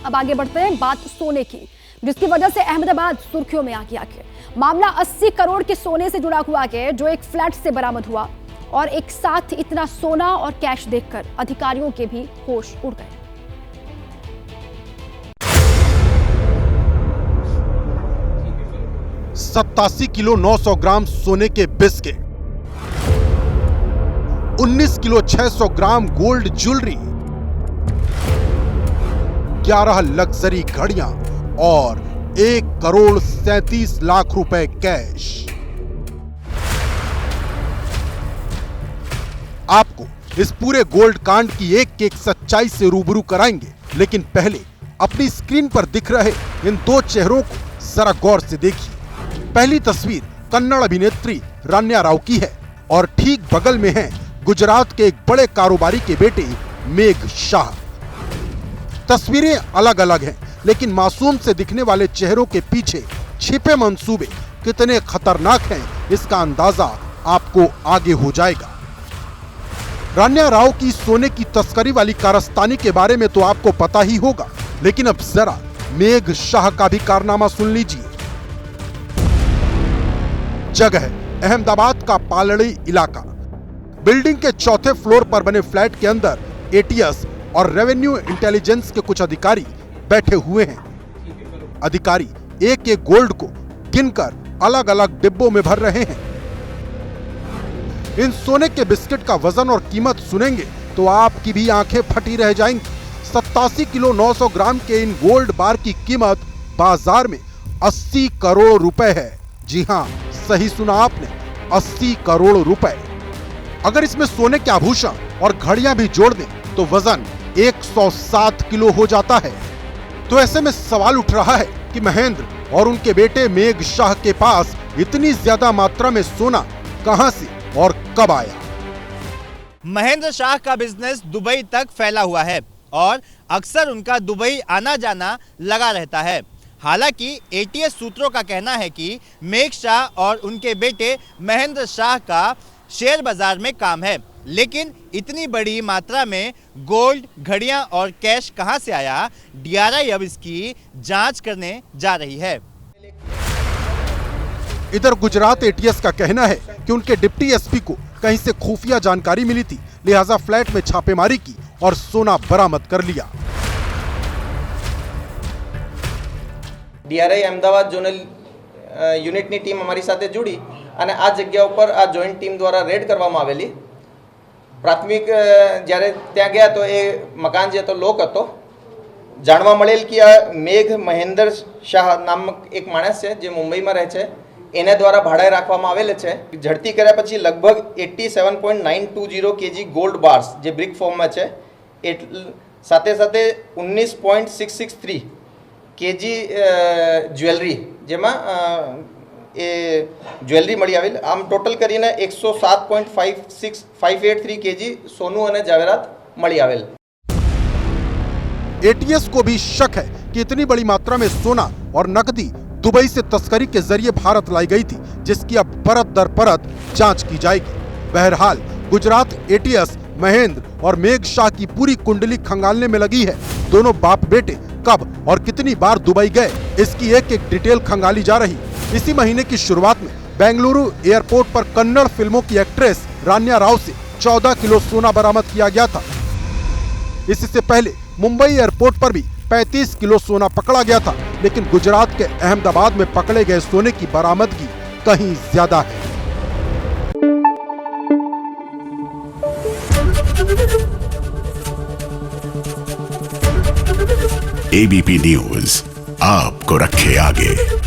अब आगे बढ़ते हैं बात सोने की, जिसकी वजह से अहमदाबाद सुर्खियों में आ गया। मामला 80 करोड़ के सोने से जुड़ा हुआ है, जो एक फ्लैट से बरामद हुआ और एक साथ इतना सोना और कैश देखकर अधिकारियों के भी होश उड़ गए। सत्तासी किलो 900 ग्राम सोने के biscuit, 19 kilo 600 gram gold jewellery, 11 luxury घड़ियां और 1 करोड़ 37 लाख रुपए कैश। आपको इस पूरे गोल्ड कांड की एक एक सच्चाई से रूबरू कराएंगे, लेकिन पहले अपनी स्क्रीन पर दिख रहे इन दो चेहरों को जरा गौर से देखिए। पहली तस्वीर कन्नड़ अभिनेत्री रान्या राव की है और ठीक बगल में है गुजरात के एक बड़े कारोबारी के बेटे मेघ शाह। तस्वीरें अलग अलग हैं, लेकिन मासूम से दिखने वाले चेहरों के पीछे छिपे मंसूबे कितने खतरनाक हैं, इसका अंदाजा आपको आगे हो जाएगा। रान्या राव की सोने की तस्करी वाली कारस्तानी के बारे में तो आपको पता ही होगा, लेकिन अब जरा मेघ शाह का भी कारनामा सुन लीजिए। जगह अहमदाबाद का पालड़ी इलाका। बिल्डिंग के चौथे फ्लोर पर बने फ्लैट के अंदर एटीएस और रेवेन्यू इंटेलिजेंस के कुछ अधिकारी बैठे हुए हैं। अधिकारी एक एक गोल्ड को गिनकर अलग अलग डिब्बों में भर रहे हैं। इन सोने के बिस्किट का वजन और कीमत सुनेंगे तो आपकी भी आंखें फटी रह जाएंगी। 87 किलो 900 ग्राम के इन गोल्ड बार की कीमत बाजार में 80 करोड़ रुपए है। जी हां, सही सुना आपने, 80 करोड़ रुपए। अगर इसमें सोने के आभूषण और घड़ियां भी जोड़ दें तो वजन 107 किलो हो जाता है। तो ऐसे में सवाल उठ रहा है कि महेंद्र और उनके बेटे मेघ शाह के पास इतनी ज्यादा मात्रा में सोना कहां से और कब आया। महेंद्र शाह का बिजनेस दुबई तक फैला हुआ है और अक्सर उनका दुबई आना जाना लगा रहता है। हालांकि एटीएस सूत्रों का कहना है कि मेघ शाह और उनके बेटे महेंद्र शाह का शेयर बाजार में काम है, लेकिन इतनी बड़ी मात्रा में गोल्ड, घड़ियां और कैश कहां से आया, डीआरआई अब इसकी जांच करने जा रही है। इधर गुजरात एटीएस का कहना है कि उनके डिप्टी एसपी को कहीं से खुफिया जानकारी मिली थी, लिहाजा फ्लैट में छापेमारी की और सोना बरामद कर लिया। ડીઆરઆઈ અમદાવાદ ઝોનલ યુનિટની ટીમ અમારી સાથે જોડી અને આ જગ્યા ઉપર આ જોઈન્ટ ટીમ દ્વારા રેડ કરવામાં આવેલી। પ્રાથમિક જ્યારે ત્યાં ગયા તો એ મકાન જે હતો લોક હતો। જાણવા મળેલ કે આ મેઘ મહેન્દ્ર શાહ નામક એક માણસ છે જે મુંબઈમાં રહે છે, એના દ્વારા ભાડે રાખવામાં આવેલ છે। ઝડપી કર્યા પછી લગભગ 87.920 કેજી ગોલ્ડ બાર્સ જે બ્રિક ફોર્મમાં છે, સાથે સાથે 19.663 કેજી જ્વેલરી, જેમાં એ જ્વેલરી મળી આવેલ। આમ ટોટલ કરીને 107.583 કેજી સોનું અને જવેરાત મળી આવેલ। एटीएस को भी शक है कि इतनी बड़ी मात्रा में सोना और नकदी दुबई से तस्करी के जरिए भारत लाई गई थी, जिसकी अब परत दर परत जांच की जाएगी। बहरहाल गुजरात एटीएस महेंद्र और मेघ शाह की पूरी कुंडली खंगालने में लगी है। दोनों बाप बेटे कब और कितनी बार दुबई गए, इसकी एक एक डिटेल खंगाली जा रही। इसी महीने की शुरुआत में बेंगलुरु एयरपोर्ट पर कन्नड़ फिल्मों की एक्ट्रेस रान्या राव से 14 किलो सोना बरामद किया गया था। इससे पहले मुंबई एयरपोर्ट पर भी 35 किलो सोना पकड़ा गया था, लेकिन गुजरात के अहमदाबाद में पकड़े गए सोने की बरामदगी कहीं ज्यादा है। एबीपी न्यूज आपको रखे आगे।